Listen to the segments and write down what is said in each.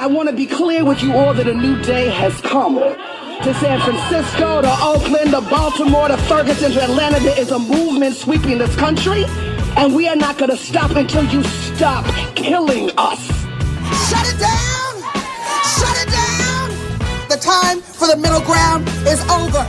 I want to be clear with you all that a new day has come. To San Francisco, to Oakland, to Baltimore, to Ferguson, to Atlanta, there is a movement sweeping this country, and we are not going to stop until you stop killing us. Shut it down! Shut it down! The time for the middle ground is over.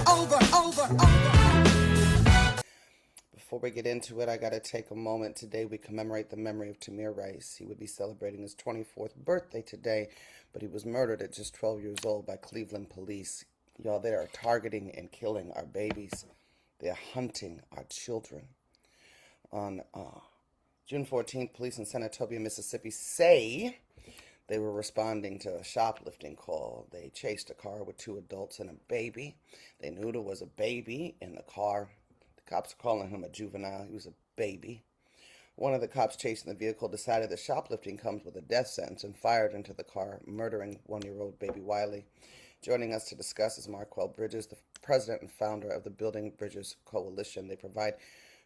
Before we get into it, I got to take a moment. Today we commemorate the memory of Tamir Rice. He would be celebrating his 24th birthday today, but he was murdered at just 12 years old by Cleveland police. Y'all, they are targeting and killing our babies. They are hunting our children. On June 14th, police in Senatobia, Mississippi say they were responding to a shoplifting call. They chased a car with 2 adults and a baby. They knew there was a baby in the car. The cops are calling him a juvenile. He was a baby. One of the cops chasing the vehicle decided that shoplifting comes with a death sentence and fired into the car, murdering 1-year-old baby Wiley. Joining us to discuss is Marquell Bridges, the president and founder of the Building Bridges Coalition. They provide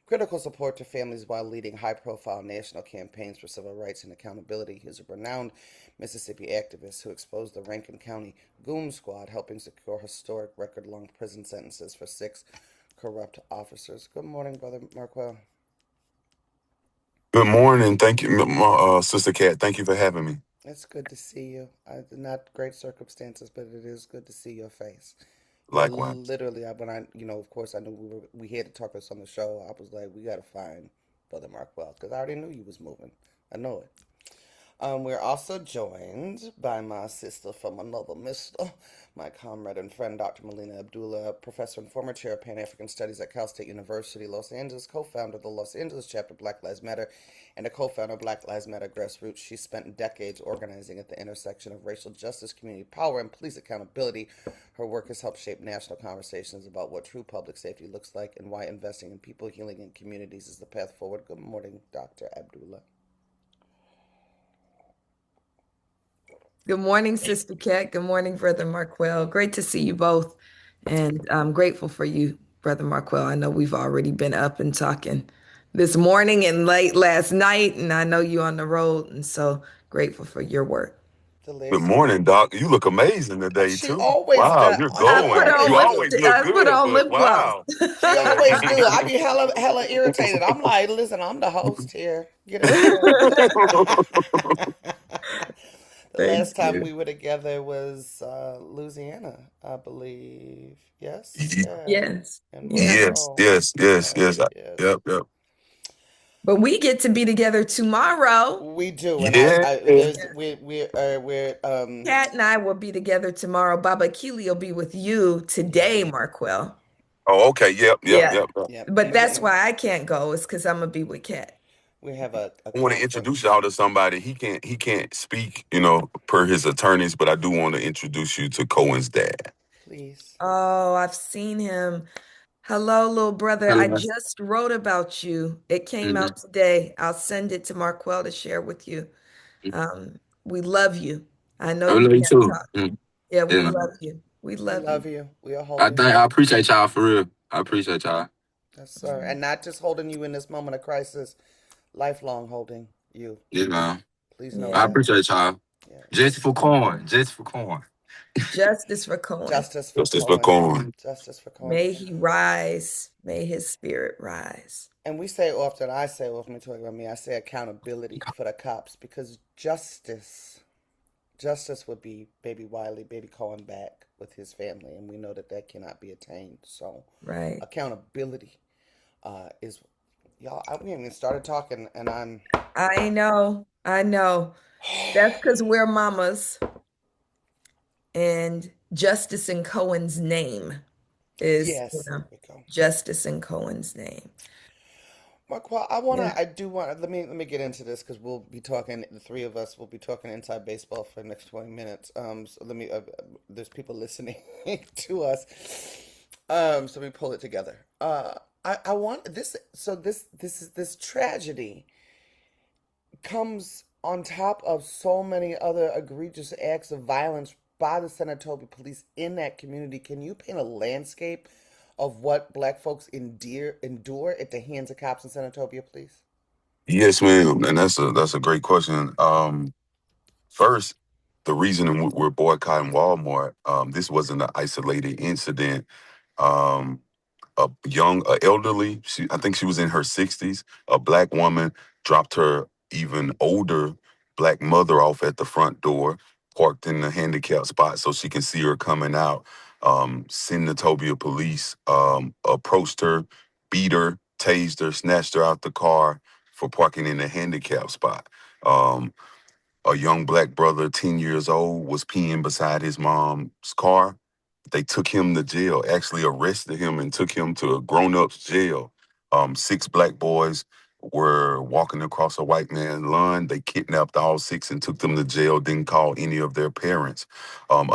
critical support to families while leading high-profile national campaigns for civil rights and accountability. He is a renowned Mississippi activist who exposed the Rankin County Goon Squad, helping secure historic record-long prison sentences for 6 corrupt officers. Good morning, Brother Marquell. Good morning. Thank you, Sister Cat. Thank you for having me. It's good to see you. Not great circumstances, but it is good to see your face. Likewise. Literally, when of course, I knew we had to talk to us on the show. I was like, we got to find Brother Marquell because I already knew you was moving. I know it. We're also joined by my sister from another mister, my comrade and friend, Dr. Melina Abdullah, professor and former chair of Pan-African Studies at Cal State University, Los Angeles, co-founder of the Los Angeles chapter of Black Lives Matter, and a co-founder of Black Lives Matter Grassroots. She spent decades organizing at the intersection of racial justice, community power, and police accountability. Her work has helped shape national conversations about what true public safety looks like and why investing in people, healing, and communities is the path forward. Good morning, Dr. Abdullah. Good morning, Sister Kat. Good morning, Brother Marquell. Great to see you both. And I'm grateful for you, Brother Marquell. I know we've already been up and talking this morning and late last night, and I know you on the road, and so grateful for your work. Good morning, Doc. You look amazing today, She too. always Wow, does. you're glowing. You always look I put good, on but lip gloss. wow. She always do. I be hella irritated. I'm like, listen, I'm the host here. Get it. The last time we were together was Louisiana, I believe. Yes? Yes. Yes. Yep. But we get to be together tomorrow. We do. And Kat and I will be together tomorrow. Baba Keely will be with you today, Marquell. Oh, okay. Yep. But that's why I can't go, is because I'm gonna be with Kat. We have I want to introduce y'all to somebody. He can't speak, per his attorneys, but I do want to introduce you to Cohen's dad. Please. Oh, I've seen him. Hello, little brother. I just wrote about you. It came out today. I'll send it to Marquell to share with you. We love you. I know you can't talk. Yeah, we love you. We love you. We are holding you. I appreciate y'all for real. I appreciate y'all. Yes, sir. And not just holding you in this moment of crisis, lifelong holding you. Yeah, man. Please know I appreciate y'all. Yeah. Justice for Cohen. Justice for Cohen. Justice for Cohen. Justice for Cohen. May he rise. May his spirit rise. And I say often, talking about me, I say accountability for the cops, because justice would be baby Wiley, baby Cohen back with his family, and we know that cannot be attained. So right. Accountability is, y'all, I haven't even started talking, and I know. That's because we're mamas. And Justice in Cohen's name is Justice in Cohen's name. Marquell, let me get into this, because we'll be talking, the three of us will be talking inside baseball for the next 20 minutes. So there's people listening to us. So let me pull it together. I want this. So this tragedy comes on top of so many other egregious acts of violence by the Senatobia police in that community. Can you paint a landscape of what Black folks endure at the hands of cops in Senatobia, please? Yes, ma'am. And that's a great question. First, the reason we're boycotting Walmart, this wasn't an isolated incident. Um, a elderly, I think she was in her 60s, a black woman dropped her even older black mother off at the front door, parked in the handicap spot so she can see her coming out. Senatobia police approached her, beat her, tased her, snatched her out the car for parking in the handicap spot. Um, a young black brother, 10 years old, was peeing beside his mom's car. They took him to jail, actually arrested him and took him to a grown-ups jail. Six black boys were walking across a white man's lawn. They kidnapped all six and took them to jail, didn't call any of their parents. A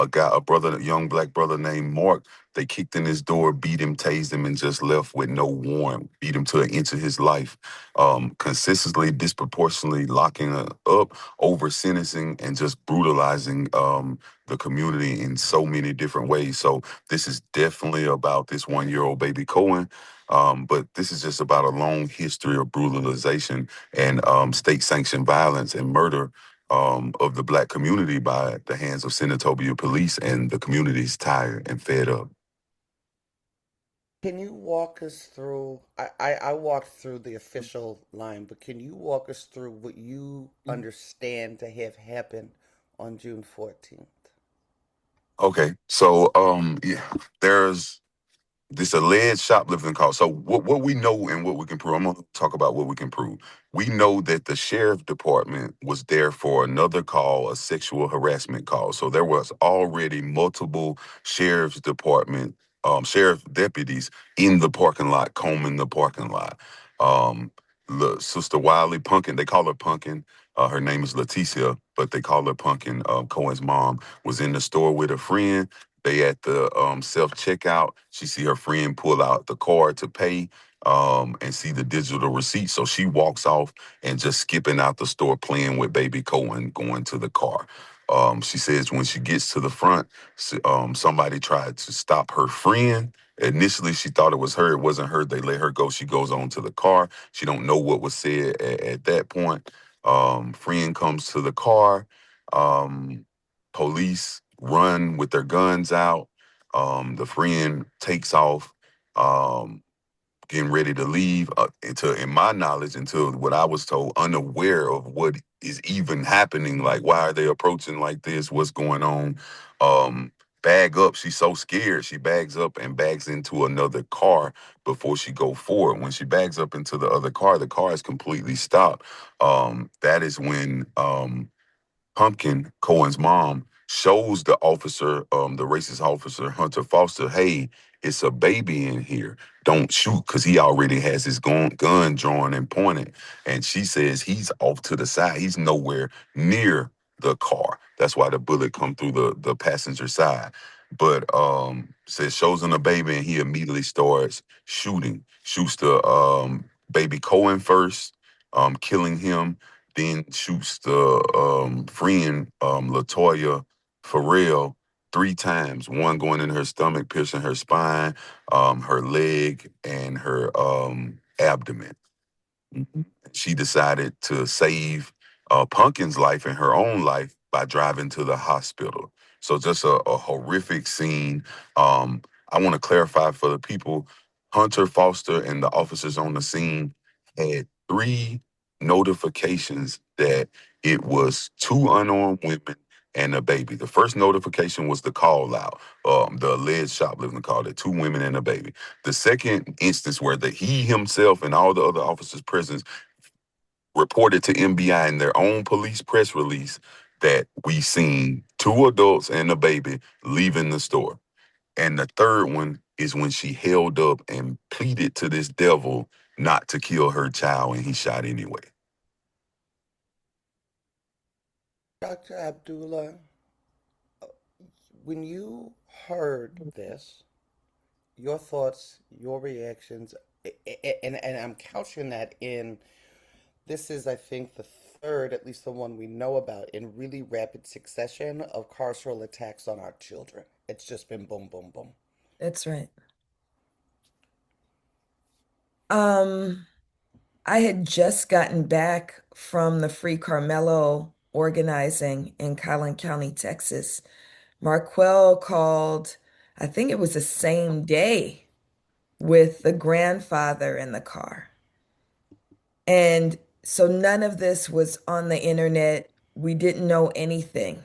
young black brother named Mark, they kicked in his door, beat him, tased him, and just left with no warrant, beat him to an inch of his life. Consistently, disproportionately locking up, over sentencing, and just brutalizing the community in so many different ways. So this is definitely about this 1-year-old baby Cohen. But this is just about a long history of brutalization and state-sanctioned violence and murder of the black community by the hands of Senatobia police, and the community is tired and fed up. Can you walk us through? I walked through the official line, but can you walk us through what you understand to have happened on June 14th? Okay, so yeah, there's this alleged shoplifting call. So what we know and what we can prove, I'm gonna talk about what we can prove. We know that the sheriff department was there for another call, a sexual harassment call. So there was already multiple sheriff deputies in the parking lot, combing the parking lot. Um, Sister Wiley Punkin, they call her Punkin. Her name is Leticia, but they call her Punkin. Cohen's mom was in the store with a friend. They at the self checkout. She see her friend pull out the card to pay, and see the digital receipt. So she walks off and just skipping out the store, playing with baby Cohen, going to the car. She says when she gets to the front, somebody tried to stop her friend. Initially, she thought it was her. It wasn't her. They let her go. She goes on to the car. She don't know what was said at that point. Friend comes to the car. Um, Police run with their guns out. The friend takes off, getting ready to leave. In my knowledge, until what I was told, unaware of what is even happening. Like, why are they approaching like this? What's going on? Um, Bag up. She's so scared. She bags up and bags into another car before she go forward. When she bags up into the car is completely stopped. That is when Pumpkin, Cohen's mom, shows the officer, the racist officer, Hunter Foster, hey, it's a baby in here. Don't shoot, because he already has his gun drawn and pointed. And she says he's off to the side. He's nowhere near the car. That's why the bullet come through the passenger side. But says shows him the baby, and he immediately starts shooting. Shoots the baby Cohen first, killing him, then shoots the friend, Latoya Farrell, 3 times. One going in her stomach, piercing her spine, her leg, and her abdomen. Mhm. She decided to save Pumpkin's life and her own life by driving to the hospital. So just a horrific scene. Um, I want to clarify for the people, Hunter Foster and the officers on the scene had 3 notifications that it was 2 unarmed women and a baby. The first notification was the call out, the alleged shoplifting call, that 2 women and a baby. The second instance where he himself and all the other officers present reported to MBI in their own police press release that we seen 2 adults and a baby leaving the store. And the third one is when she held up and pleaded to this devil not to kill her child, and he shot anyway. Dr. Abdullah, when you heard this, your thoughts, your reactions, and I'm couching that in this is, I think, the third, at least the one we know about, in really rapid succession of carceral attacks on our children. It's just been boom, boom, boom. That's right. Um, I had just gotten back from the Free Carmelo organizing in Collin County, Texas. Marquell called, I think it was the same day, with the grandfather in the car. And so none of this was on the internet. We didn't know anything.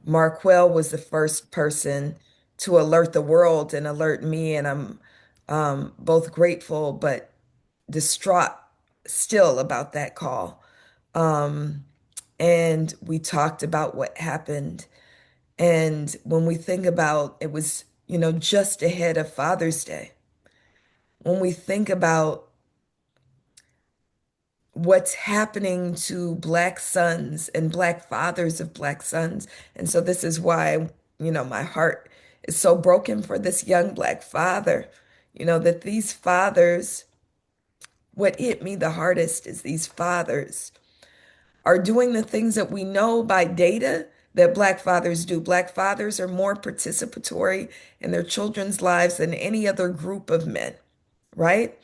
Marquell was the first person to alert the world and alert me, and I'm both grateful but distraught still about that call. Um, and we talked about what happened. And when we think about it was, just ahead of Father's Day, when we think about what's happening to Black sons and Black fathers of Black sons. And so this is why, my heart is so broken for this young Black father, that these fathers, what hit me the hardest is these fathers are doing the things that we know by data that Black fathers do. Black fathers are more participatory in their children's lives than any other group of men, right?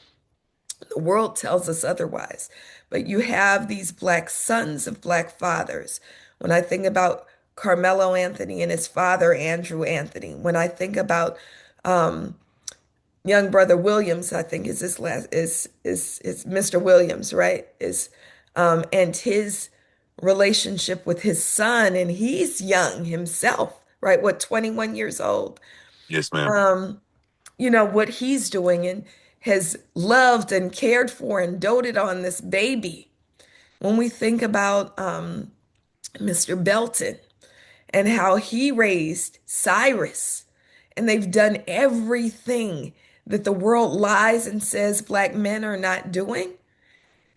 The world tells us otherwise. But you have these Black sons of Black fathers. When I think about Carmelo Anthony and his father, Andrew Anthony, when I think about young brother Williams, I think is his last is Mr. Williams, right? And his relationship with his son, and he's young himself, right? What, 21 years old? Yes, ma'am. What he's doing and has loved and cared for and doted on this baby. When we think about Mr. Belton and how he raised Cyrus, and they've done everything that the world lies and says Black men are not doing,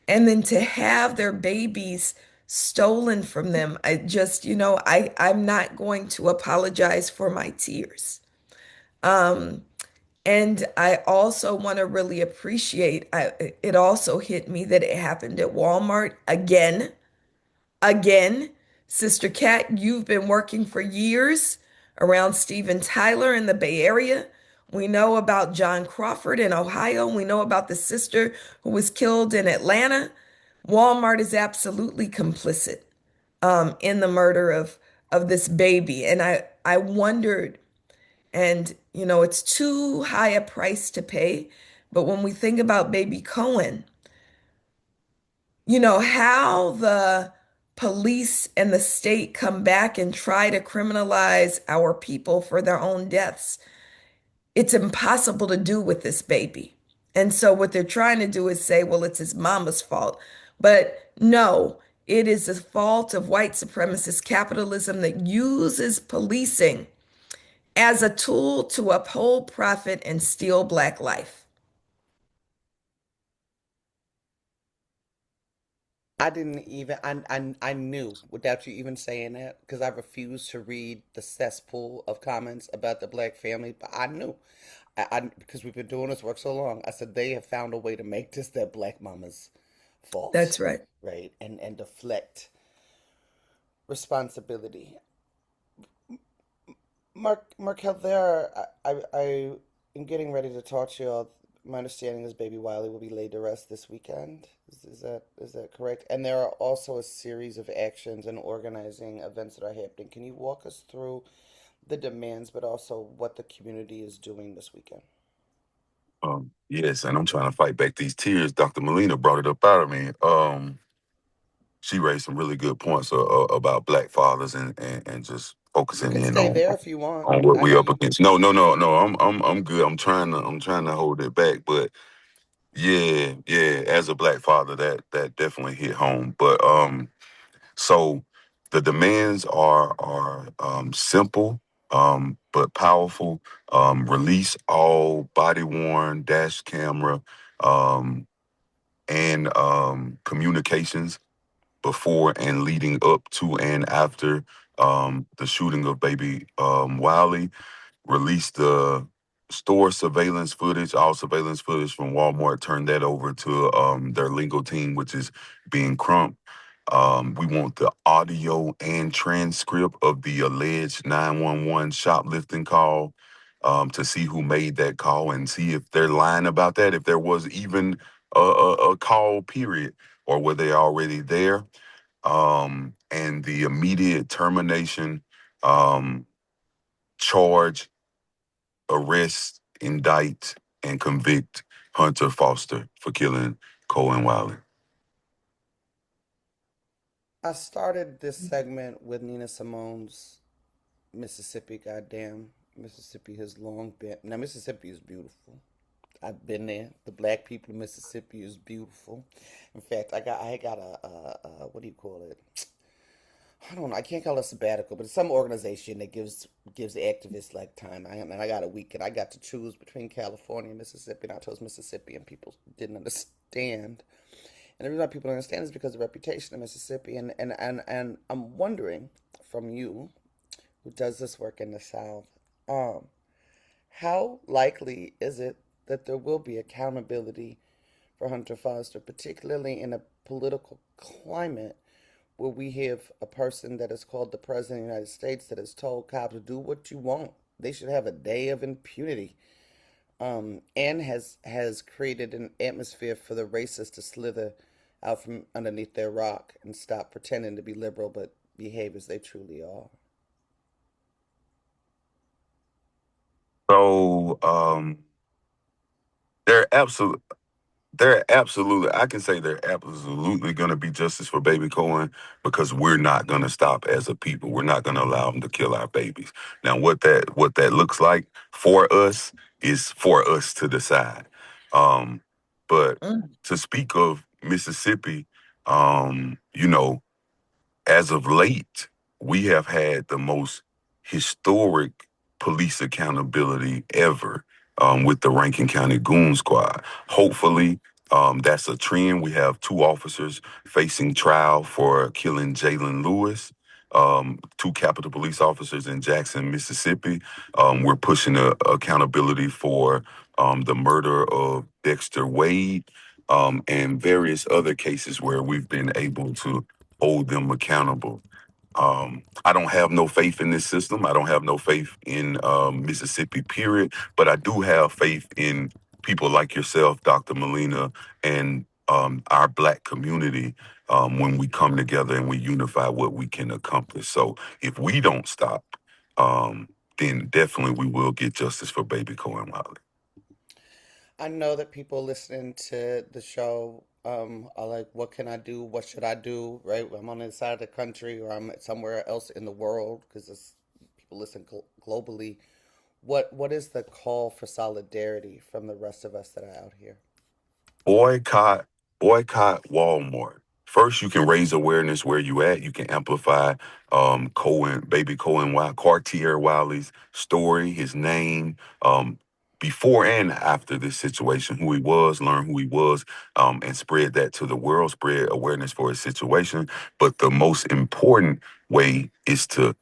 and then to have their babies stolen from them, I just, I'm not going to apologize for my tears. And I also want to really appreciate, it also hit me that it happened at Walmart again. Again, Sister Kat, you've been working for years around Steven Tyler in the Bay Area. We know about John Crawford in Ohio. We know about the sister who was killed in Atlanta. Walmart is absolutely complicit in the murder of this baby. And I wondered, and it's too high a price to pay. But when we think about baby Cohen, how the police and the state come back and try to criminalize our people for their own deaths, it's impossible to do with this baby. And so what they're trying to do is say, well, it's his mama's fault. But no, it is the fault of white supremacist capitalism that uses policing as a tool to uphold profit and steal Black life. I didn't even, I knew without you even saying that because I refused to read the cesspool of comments about the Black family, but I knew. Because we've been doing this work so long, I said they have found a way to make this that Black mama's fault, That's right. right? And deflect responsibility. Marquell, I am getting ready to talk to you all. My understanding is Baby Wiley will be laid to rest this weekend. Is that correct? And there are also a series of actions and organizing events that are happening. Can you walk us through the demands, but also what the community is doing this weekend? Yes, and I'm trying to fight back these tears. Dr. Melina brought it up out of me. She raised some really good points about Black fathers and just You focusing can in stay on there if you want. what I we know up you. against. No, no, no, no. I'm good. I'm trying to hold it back. But yeah. As a Black father, that definitely hit home. But so the demands are simple, but powerful. Release all body worn dash camera um, and communications before and leading up to and after the shooting of baby Wiley. Release the store surveillance footage, all surveillance footage from Walmart, turn that over to their legal team, which is being Crump. We want the audio and transcript of the alleged 911 shoplifting call to see who made that call and see if they're lying about that, if there was even a call period, or were they already there. and the immediate termination, charge, arrest, indict, and convict Hunter Foster for killing Kohen Riley. I started this segment with Nina Simone's Mississippi. Goddamn, Mississippi has long been. Now, Mississippi is beautiful. I've been there. The black people of Mississippi is beautiful. In fact, I got a what do you call it? I don't know. I can't call it a sabbatical, but it's some organization that gives activists like time. And I got a week, and I got to choose between California and Mississippi. And I chose Mississippi, and people didn't understand. And the reason why people don't understand is because of the reputation of Mississippi. And I'm wondering from you, who does this work in the South, how likely is it that there will be accountability for Hunter Foster, particularly in a political climate where we have a person that is called the President of the United States that has told cops to do what you want? They should have a day of impunity, and has created an atmosphere for the racists to slither out from underneath their rock and stop pretending to be liberal but behave as they truly are. So they're absolutely. I can say they're absolutely going to be justice for baby Cohen because we're not going to stop as a people. We're not going to allow them to kill our babies. Now, what that looks like for us is for us to decide. But to speak of Mississippi, you know, as of late, we have had the most historic police accountability ever, with the Rankin County Goon Squad. Hopefully, that's a trend. We have 2 officers facing trial for killing Jalen Lewis, 2 Capitol Police officers in Jackson, Mississippi. We're pushing accountability for the murder of Dexter Wade, and various other cases where we've been able to hold them accountable. I don't have no faith in this system. I don't have no faith in Mississippi, period. But I do have faith in people like yourself, Dr. Melina, and our Black community, when we come together and we unify what we can accomplish. So if we don't stop, then definitely we will get justice for baby Cohen Riley. I know that people listening to the show are like, what can I do? What should I do? Right? I'm on the side of the country or I'm somewhere else in the world because people listen globally. What is the call for solidarity from the rest of us that are out here? Boycott, boycott Walmart. First, you can raise awareness where you at. You can amplify baby Cartier Wiley's story, his name, before and after this situation, who he was, learn who he was, and spread that to the world, spread awareness for his situation. But the most important way is to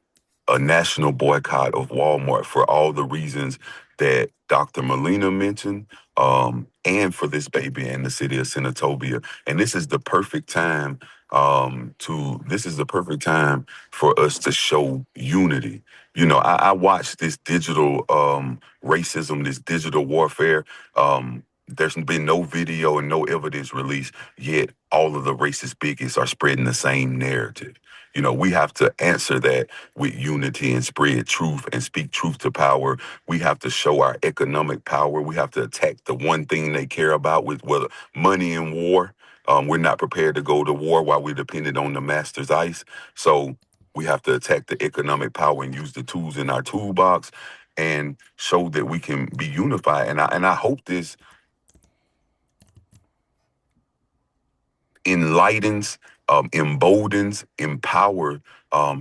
a national boycott of Walmart for all the reasons that Dr. Melina mentioned, and for this baby in the city of Senatobia. And this is the perfect time for us to show unity. You know, I watched this digital racism, this digital warfare. There's been no video and no evidence released, yet all of the racist bigots are spreading the same narrative. You know, we have to answer that with unity and spread truth and speak truth to power. We have to show our economic power. We have to attack the one thing they care about with whether money and war. We're not prepared to go to war while we're dependent on the master's ice. So we have to attack the economic power and use the tools in our toolbox and show that we can be unified. And I hope this enlightens, emboldens, empower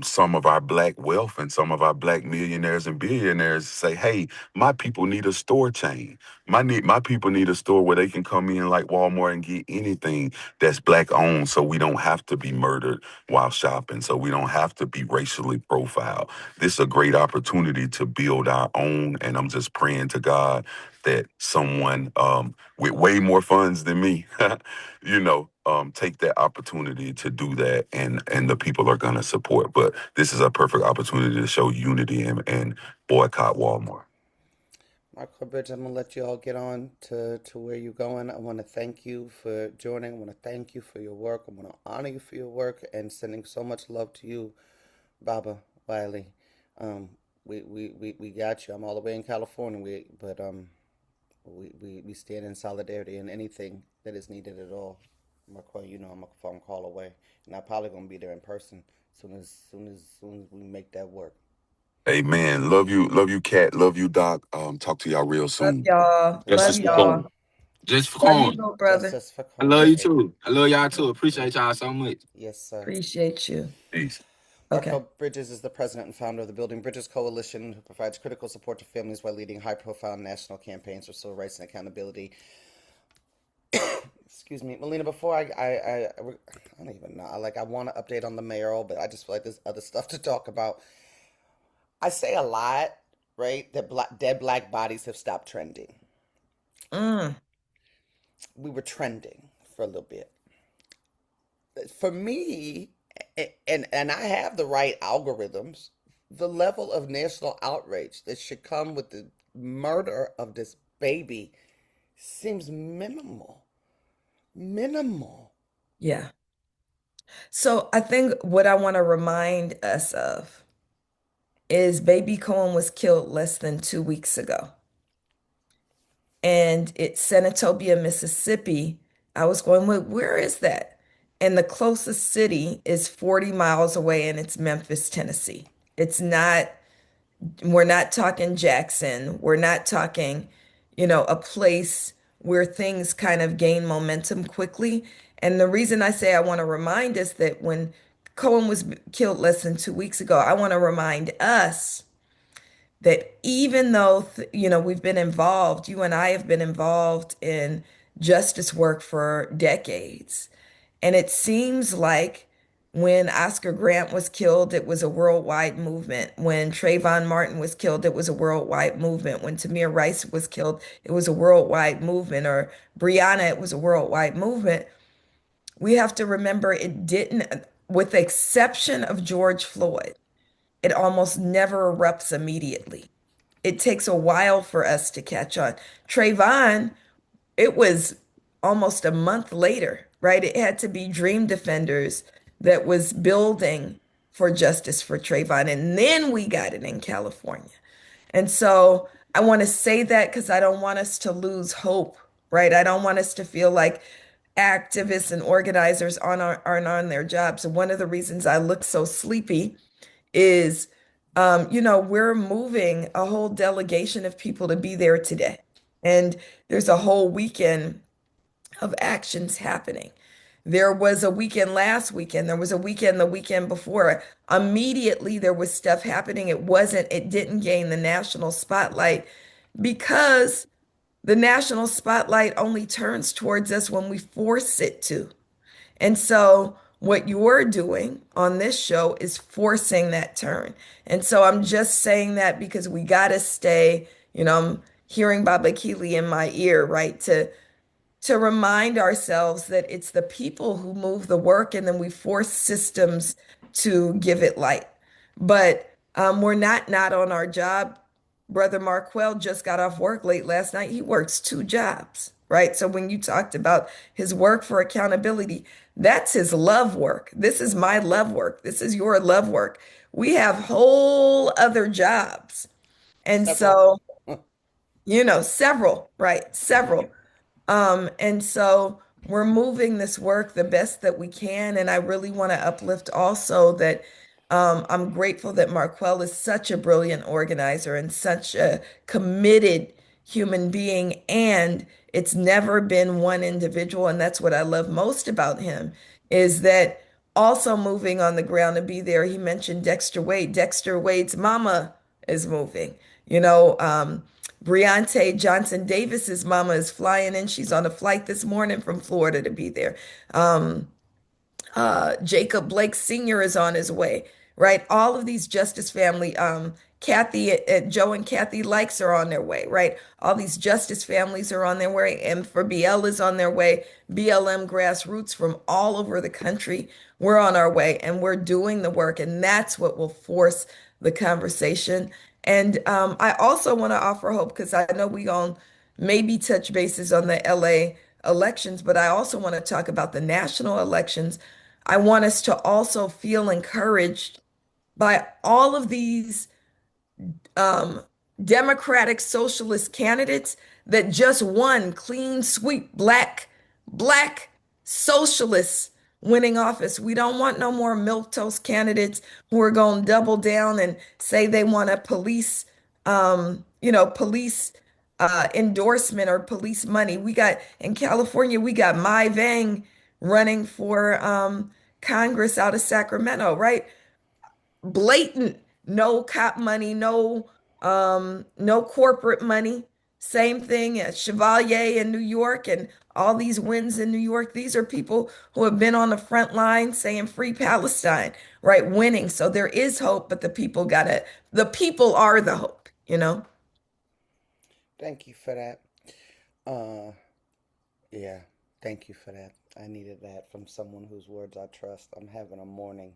some of our Black wealth and some of our Black millionaires and billionaires to say, hey, my people need a store chain. My people need a store where they can come in like Walmart and get anything that's Black owned, so we don't have to be murdered while shopping, so we don't have to be racially profiled. This is a great opportunity to build our own, and I'm just praying to God that someone with way more funds than me, take that opportunity to do that, and the people are going to support. But this is a perfect opportunity to show unity and boycott Walmart. Marquell Bridge, I'm gonna let you all get on to where you're going. I want to thank you for joining. I want to thank you for your work. I want to honor you for your work and sending so much love to you, Baba Wiley. Um, we got you. I'm all the way in California. We stand in solidarity in anything that is needed at all. Marquell, you know I'm a phone call away, and I'm probably gonna be there in person soon as we make that work. Amen. Love you, Cat. Love you, Doc. Talk to y'all real Love soon. y'all. Love Justice Love for y'all. Cohen. y'all. Just for Love you, Cohen. little brother. Justice for I love Cohen. you too. I love y'all too. Appreciate y'all so much. Yes, sir. Appreciate you. Peace. Okay. Marquell Bridges is the president and founder of the Building Bridges Coalition, who provides critical support to families while leading high-profile national campaigns for civil rights and accountability. Excuse me, Melina. Before I don't even know. I want to update on the mayoral, but I just feel like there's other stuff to talk about. I say a lot, right? That dead black bodies have stopped trending. Mm, We were trending for a little bit. For me, and I have the right algorithms, the level of national outrage that should come with the murder of this baby seems minimal. Minimal. yeah. So I think what I want to remind us of is baby Cohen was killed less than 2 weeks ago. And it's Senatobia, Mississippi. I was going, well, where is that? And the closest city is 40 miles away, and it's Memphis, Tennessee. It's not, we're not talking Jackson. We're not talking, a place where things kind of gain momentum quickly. And the reason I say I want to remind us that when Cohen was killed less than 2 weeks ago, I want to remind us that even though we've been involved, you and I have been involved in justice work for decades, and it seems like when Oscar Grant was killed, it was a worldwide movement. When Trayvon Martin was killed, it was a worldwide movement. When Tamir Rice was killed, it was a worldwide movement. Or Breonna, it was a worldwide movement. We have to remember it didn't, with the exception of George Floyd, it almost never erupts immediately. It takes a while for us to catch on. Trayvon, it was almost a month later, right? It had to be Dream Defenders that was building for justice for Trayvon. And then we got it in California. And so I want to say that because I don't want us to lose hope, right? I don't want us to feel like activists and organizers aren't on their jobs. And one of the reasons I look so sleepy is, we're moving a whole delegation of people to be there today. And there's a whole weekend of actions happening. There was a weekend last weekend. There was a weekend the weekend before. Immediately, there was stuff happening. It didn't gain the national spotlight because the national spotlight only turns towards us when we force it to. And so, what you're doing on this show is forcing that turn. And so, I'm just saying that because we got to stay, I'm hearing Baba Keeley in my ear, right? To remind ourselves that it's the people who move the work and then we force systems to give it light. But we're not on our job. Brother Marquell just got off work late last night. He works 2 jobs, right? So when you talked about his work for accountability, that's his love work. This is my love work. This is your love work. We have whole other jobs. And Several. so, several, right? Several. And so we're moving this work the best that we can. And I really want to uplift also that I'm grateful that Marquell is such a brilliant organizer and such a committed human being. And it's never been one individual. And that's what I love most about him is that also moving on the ground to be there. He mentioned Dexter Wade. Dexter Wade's mama is moving. Briante Johnson Davis's mama is flying in. She's on a flight this morning from Florida to be there. Jacob Blake Sr. is on his way, right? All of these Justice family, Joe and Kathy Likes are on their way, right? All these Justice families are on their way. And for BL is on their way. BLM grassroots from all over the country. We're on our way and we're doing the work. And that's what will force the conversation. And I also want to offer hope because I know we going to maybe touch bases on the LA elections, but I also want to talk about the national elections. I want us to also feel encouraged by all of these um, Democratic socialist candidates that just won clean sweep black socialists winning office. We don't want no more milquetoast candidates who are going to double down and say they want a police endorsement or police money. We got in California, we got Mai Vang running for Congress out of Sacramento, right? Blatant no cop money, no corporate money. Same thing at Chevalier in New York and all these wins in New York. These are people who have been on the front line saying free Palestine, right? Winning. So there is hope, but the people are the hope, you know? Thank you for that. Uh, yeah, thank you for that. I needed that from someone whose words I trust. I'm having a morning.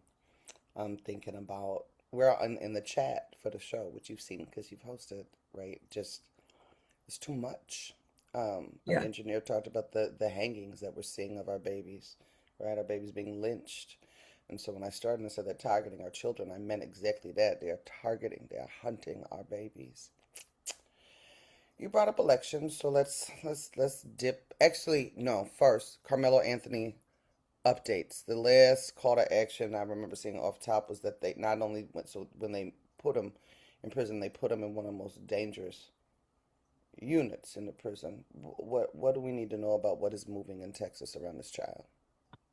I'm thinking about we're in the chat for the show, which you've seen because you've hosted, right? Just it's too much. An Yeah. engineer talked about the hangings that we're seeing of our babies, right? Our babies being lynched. And so when I started and said they're targeting our children, I meant exactly that. They are targeting, they are hunting our babies. You brought up elections, so let's dip. Actually, no. First, Carmelo Anthony updates. The last call to action I remember seeing off top was that they not only went so when they put him in prison, they put him in one of the most dangerous units in the prison. What do we need to know about what is moving in Texas around this child?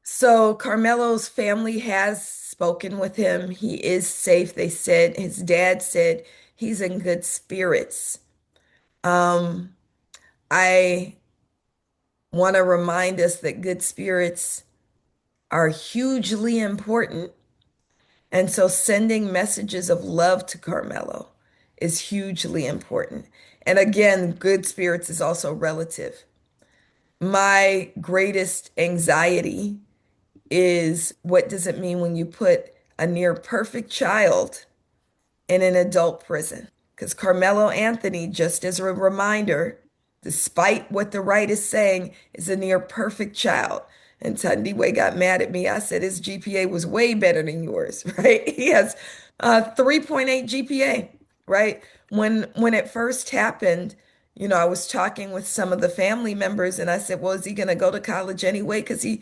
So Carmelo's family has spoken with him. He is safe. They said his dad said he's in good spirits. Um, I want to remind us that good spirits are hugely important. And so sending messages of love to Carmelo is hugely important. And again, good spirits is also relative. My greatest anxiety is what does it mean when you put a near perfect child in an adult prison? Because Carmelo Anthony, just as a reminder, despite what the right is saying, is a near perfect child. And Tandiwe got mad at me. I said his GPA was way better than yours, right? He has a 3.8 GPA, right? When it first happened, I was talking with some of the family members and I said, well, is he going to go to college anyway? Because he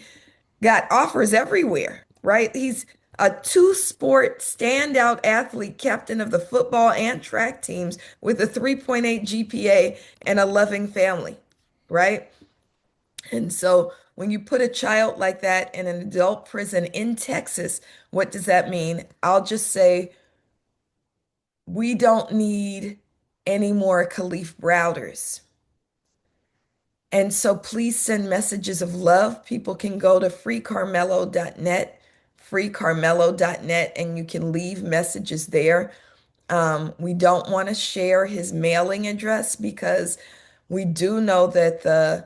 got offers everywhere, right? He's a two-sport standout athlete, captain of the football and track teams with a 3.8 GPA and a loving family, right? And so when you put a child like that in an adult prison in Texas, what does that mean? I'll just say we don't need any more Khalif Browders. And so please send messages of love. People can go to freecarmelo.net, and you can leave messages there. We don't want to share his mailing address because we do know that the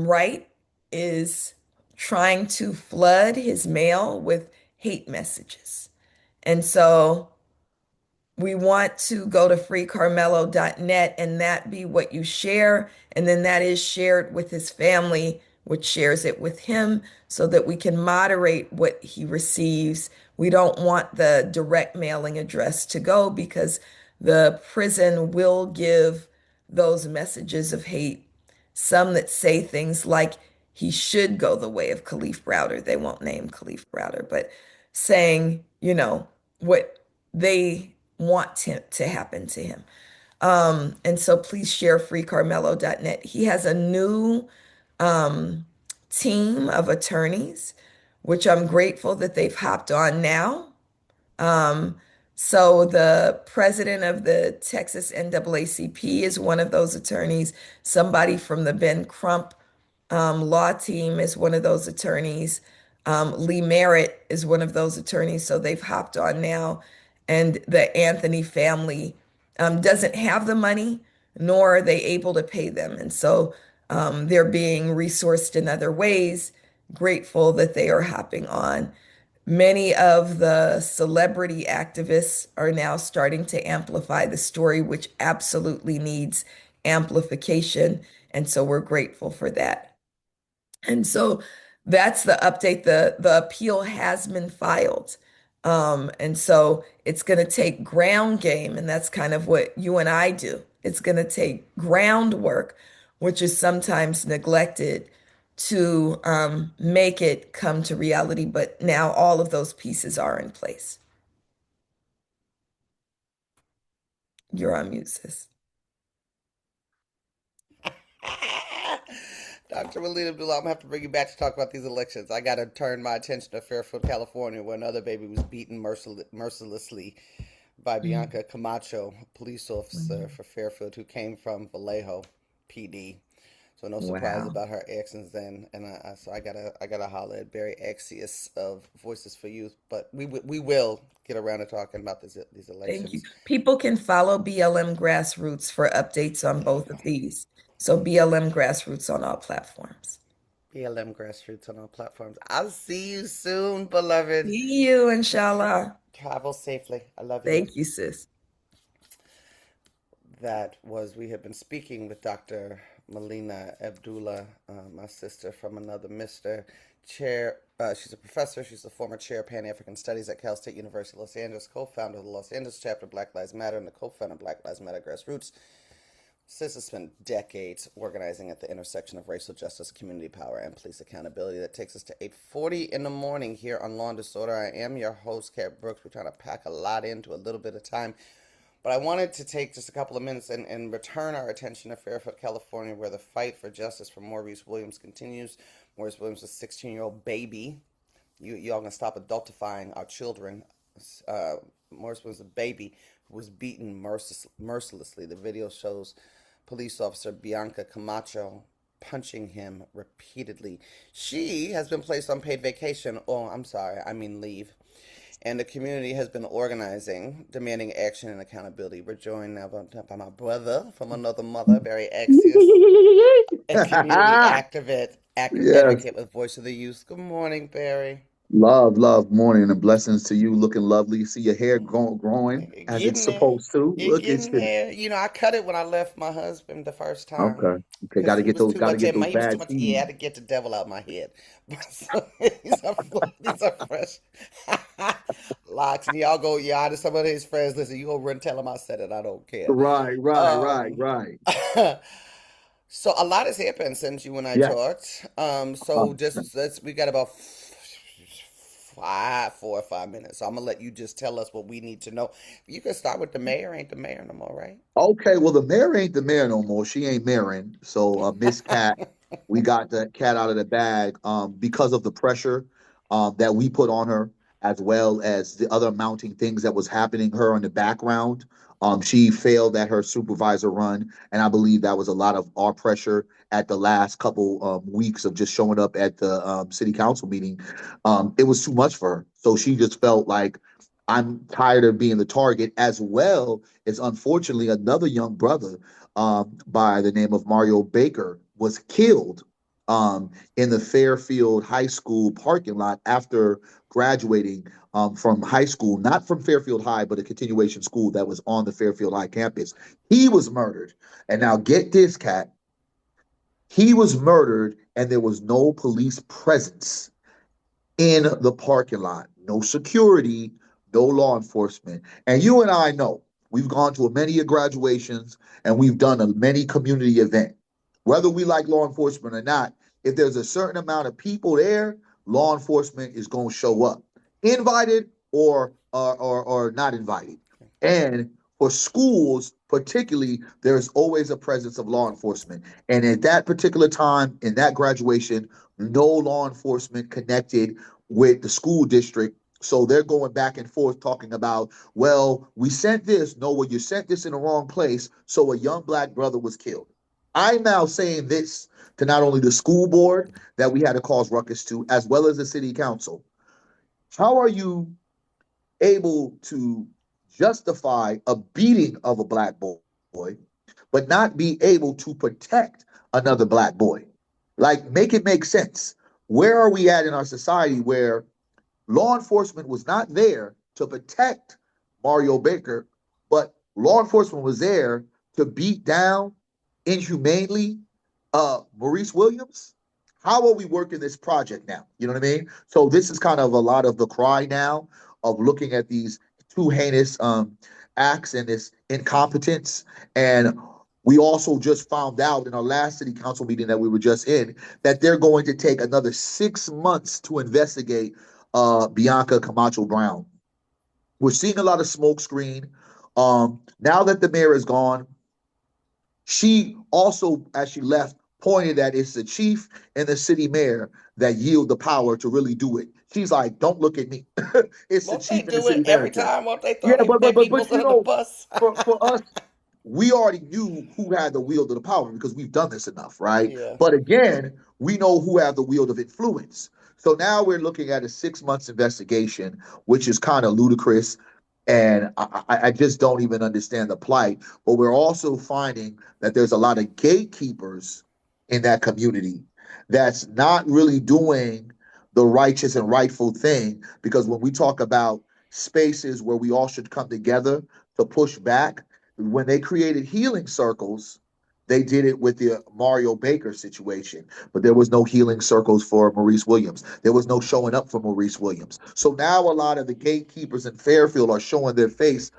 right is trying to flood his mail with hate messages. And so we want to go to freecarmelo.net and that be what you share. And then that is shared with his family, which shares it with him so that we can moderate what he receives. We don't want the direct mailing address to go because the prison will give those messages of hate. Some that say things like he should go the way of Khalif Browder. They won't name Khalif Browder, but saying, what they want to happen to him. And so please share freecarmelo.net. He has a new um, team of attorneys, which I'm grateful that they've hopped on now. Um, so the president of the Texas NAACP is one of those attorneys. Somebody from the Ben Crump law team is one of those attorneys. Lee Merritt is one of those attorneys. So they've hopped on now. And the Anthony family doesn't have the money, nor are they able to pay them. And so they're being resourced in other ways. Grateful that they are hopping on. Many of the celebrity activists are now starting to amplify the story, which absolutely needs amplification. And so we're grateful for that. And so that's the update. The appeal has been filed. And so it's going to take ground game, and that's kind of what you and I do. It's going to take groundwork, which is sometimes neglected to make it come to reality. But now all of those pieces are in place. You're on mute, sis. Dr. Melina Abdullah, I'm gonna have to bring you back to talk about these elections. I gotta turn my attention to Fairfield, California, where another baby was beaten mercilessly by Mm, Bianca Camacho, a police officer mm. for Fairfield who came from Vallejo PD. So no surprise Wow. about her actions then, and so I gotta holler at Barry Accius of Voices for Youth. But we will get around to talking about these Thank you. elections. People can follow BLM Grassroots for updates on both of these. So BLM Grassroots on all platforms. BLM Grassroots on all platforms. I'll see you soon, beloved. See you, inshallah. Travel safely. I love you. Thank you, sis. We have been speaking with Dr. Melina Abdullah, my sister from another Mr. Chair. She's a professor. She's the former chair of Pan African Studies at Cal State University, Los Angeles, co-founder of the Los Angeles chapter of Black Lives Matter, and the co-founder of Black Lives Matter Grassroots. Sis has spent decades organizing at the intersection of racial justice, community power, and police accountability. That takes us to 8:40 in the morning here on Law and Disorder. I am your host, Kat Brooks. We're trying to pack a lot into a little bit of time. But I wanted to take just a couple of minutes and return our attention to Fairfield, California, where the fight for justice for Maurice Williams continues. Maurice Williams is a 16-year-old baby. Y'all gonna stop adultifying our children. Maurice was a baby who was beaten mercilessly. The video shows police officer Bianca Camacho punching him repeatedly. She has been placed on paid vacation. Oh, I'm sorry, I mean leave. And the community has been organizing, demanding action and accountability. We're joined now by my brother from another mother, Barry Accius, a community Yes. advocate with Voice of the Youth. Good morning, Barry. Love, morning, and blessings to you. Looking lovely. See your hair growing as it's Getting there. supposed to. You're Look at getting you. there. I cut it when I left my husband the first time Okay. Okay. because Got to he get was those. too Got to much get in those my. He was too bad much. Yeah, I had seeds. to get the devil out of my head. So, these are fresh locks, and y'all go. Yeah, to some of his friends. Listen, you go run tell him I said it. I don't care. Right. Right. Right. Um, Right. so a lot has happened since you and I Yes. talked. So 100%. just let's. We got about 4 or 5 minutes. So I'm gonna let you just tell us what we need to know. You can start with the mayor. Ain't the mayor no more, right? Okay, well, the mayor ain't the mayor no more. She ain't mayoring. So, Miss Cat, we got the cat out of the bag because of the pressure that we put on her, as well as the other mounting things that was happening her in the background. She failed at her supervisor run, and I believe that was a lot of our pressure at the last couple weeks of just showing up at the city council meeting. It was too much for her, so she just felt like I'm tired of being the target, as well as unfortunately another young brother by the name of Mario Baker was killed in the Fairfield High School parking lot after graduating from high school, not from Fairfield High, but a continuation school that was on the Fairfield High campus. He was murdered. And now get this, Cat. He was murdered, and there was no police presence in the parking lot. No security, no law enforcement. And you and I know we've gone to many graduations and we've done a many community event. Whether we like law enforcement or not, if there's a certain amount of people there, law enforcement is going to show up, invited or not invited. And for schools, particularly, there's always a presence of law enforcement. And at that particular time, in that graduation, no law enforcement connected with the school district. So they're going back and forth talking about, well, we sent this. No, well, you sent this in the wrong place. So a young black brother was killed. I'm now saying this to not only the school board that we had to cause ruckus to, as well as the city council. How are you able to justify a beating of a black boy, but not be able to protect another black boy? Like, make it make sense. Where are we at in our society where law enforcement was not there to protect Mario Baker, but law enforcement was there to beat down inhumanely Maurice Williams. How are we working this project now? You know what I mean? So this is kind of a lot of the cry now of looking at these two heinous acts and this incompetence. And we also just found out in our last city council meeting that we were just in that they're going to take another 6 months to investigate Bianca Camacho Brown. We're seeing a lot of smoke screen. Now that the mayor is gone, she also, as she left, pointed that it's the chief and the city mayor that yield the power to really do it. She's like, don't look at me. It's the Won't they chief and the do city it every manager. time? Won't they throw Yeah, their peoples you under the know, bus? for us, we already knew who had the wield of the power because we've done this enough, right? Yeah. But again, we know who have the wield of influence. So now we're looking at a 6 months investigation, which is kind of ludicrous. And I just don't even understand the plight. But we're also finding that there's a lot of gatekeepers in that community that's not really doing the righteous and rightful thing. Because when we talk about spaces where we all should come together to push back, when they created healing circles, they did it with the Mario Baker situation, but there was no healing circles for Maurice Williams. There was no showing up for Maurice Williams. So now a lot of the gatekeepers in Fairfield are showing their face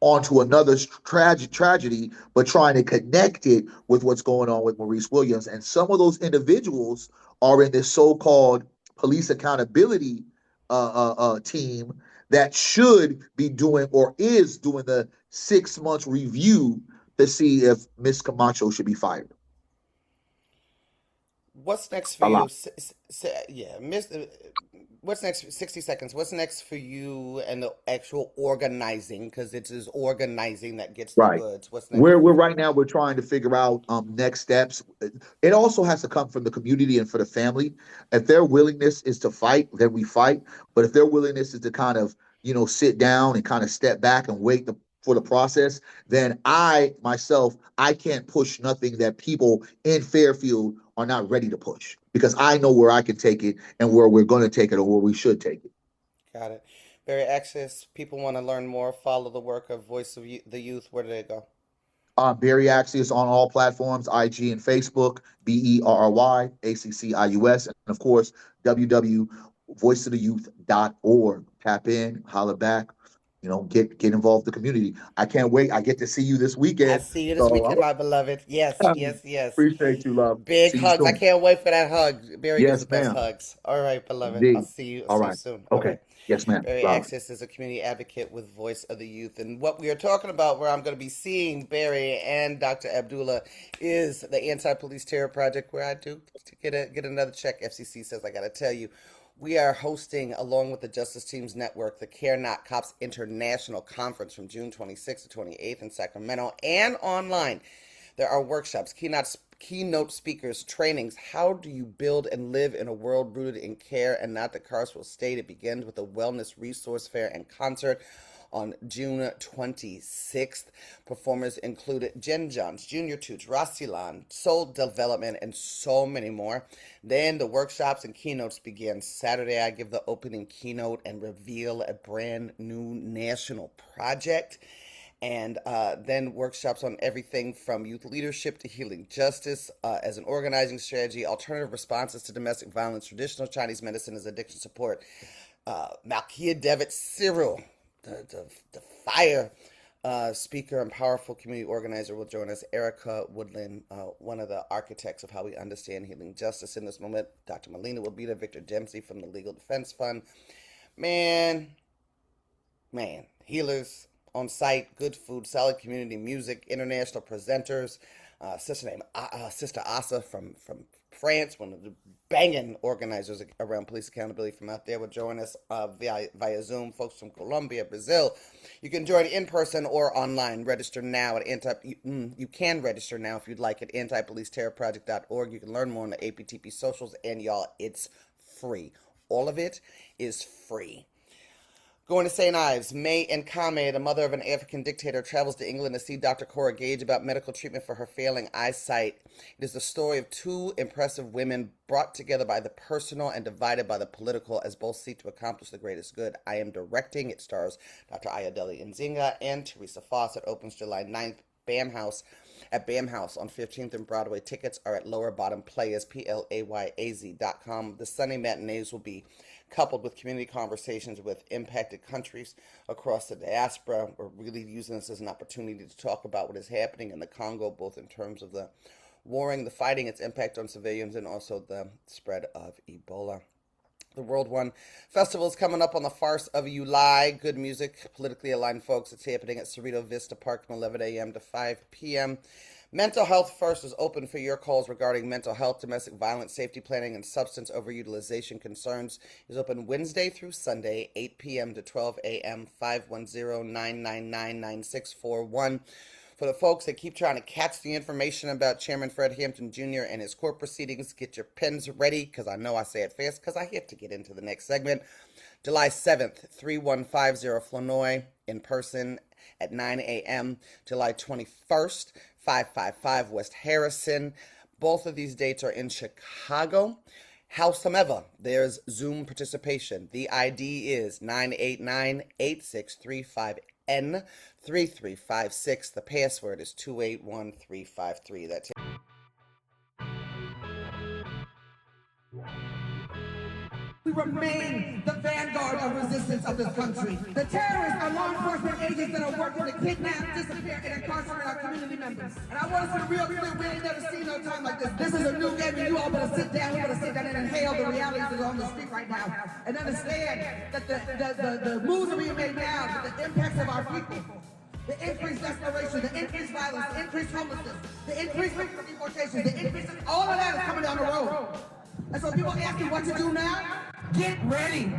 onto another tragedy, but trying to connect it with what's going on with Maurice Williams. And some of those individuals are in this so-called police accountability team that should be doing or is doing the 6 months review to see if Miss Camacho should be fired. What's next for A you? lot. Yeah, what's next? 60 seconds. What's next for you and the actual organizing? Because it is organizing that gets the Right. goods. What's next We're for we're you? right now we're trying to figure out next steps. It also has to come from the community and for the family. If their willingness is to fight, then we fight. But if their willingness is to kind of, sit down and kind of step back and for the process, then I myself I can't push nothing that people in Fairfield are not ready to push because I know where I can take it and where we're going to take it or where we should take it. Got it. Barry Access. People want to learn more. Follow the work of Voice of the Youth. Where do they go? Barry Accius on all platforms, IG and Facebook, BERRYACCIUS, and of course, www.voiceoftheyouth.org. Tap in, holla back, get involved with the community. I can't wait. I get to see you this I weekend. see you this weekend, So my beloved. Yes, yes, yes. appreciate you, love. Big See you hugs. I soon. can't wait for that hug. Barry gives the Yes, best ma'am. hugs. All right, beloved. I'll Indeed. see you. I'll All see you right. soon. All Okay. right. Yes, ma'am. Barry Love. Access is a community advocate with Voice of the Youth. And what we are talking about, where I'm going to be seeing Barry and Dr. Abdullah, is the Anti-Police Terror Project, where I do get another check. FCC says I got to tell you. We are hosting, along with the Justice Teams Network, the Care Not Cops International Conference from June 26th to 28th in Sacramento and online. There are workshops, keynote speakers, trainings. How do you build and live in a world rooted in care and not the carceral state? It begins with a wellness resource fair and concert on June 26th. Performers included Jen Johns, Junior Toots, Rosilan, Soul Development, and so many more. Then the workshops and keynotes begin. Saturday, I give the opening keynote and reveal a brand new national project. And then workshops on everything from youth leadership to healing justice as an organizing strategy, alternative responses to domestic violence, traditional Chinese medicine as addiction support. Malkia Devitt Cyril, the fire speaker and powerful community organizer, will join us. Erica Woodland, one of the architects of how we understand healing justice in this moment. Dr. Melina will be there. Victor Dempsey from the Legal Defense Fund. Man, healers on site, good food, solid community music, international presenters. Sister Asa from France, one of the banging organizers around police accountability from out there, will join us via Zoom. Folks from Colombia, Brazil. You can join in person or online. Register now at you can register now if you'd like at antipoliceterrorproject.org. You can learn more on the APTP socials, and y'all, it's free. All of it is free. Going to St. Ives, May Nkame, the mother of an African dictator, travels to England to see Dr. Cora Gage about medical treatment for her failing eyesight. It is the story of two impressive women brought together by the personal and divided by the political as both seek to accomplish the greatest good. I am directing. It stars Dr. Ayodele Nzinga and Teresa Foss. It opens July 9th. At BAM House on 15th and Broadway. Tickets are at Lower Bottom Players, PLAYAZ.com. The Sunday matinees will be coupled with community conversations with impacted countries across the diaspora. We're really using this as an opportunity to talk about what is happening in the Congo, both in terms of the warring, the fighting, its impact on civilians, and also the spread of Ebola. The World One Festival is coming up on the farce of July. Good music, politically aligned folks. It's happening at Cerrito Vista Park from 11 a.m. to 5 p.m. Mental Health First is open for your calls regarding mental health, domestic violence, safety planning, and substance overutilization concerns. It is open Wednesday through Sunday, 8 p.m. to 12 a.m., 510-999-9641. For the folks that keep trying to catch the information about Chairman Fred Hampton Jr. and his court proceedings, get your pens ready, because I know I say it fast, because I have to get into the next segment. July 7th, 3150 Flournoy, in person at 9 a.m. July 21st, 555 West Harrison. Both of these dates are in Chicago. Howsoever, there's Zoom participation. The ID is 989-8635N3356. The password is 281353. That's We remain the vanguard of resistance of this country. The terrorists are law enforcement agents that are working to kidnap, disappear, and incarcerate our community members. And I want us to be real clear, we ain't never seen no time like this. This is a new game, and you all better sit down. We better sit down and inhale the realities that are on the street right now, and understand that the moves are being made now, that the impacts of our people, the increased desperation, the increased violence, the increased homelessness, the increased deportation, the increase, all of that is coming down the road. And so people ask you what to do now. Get ready.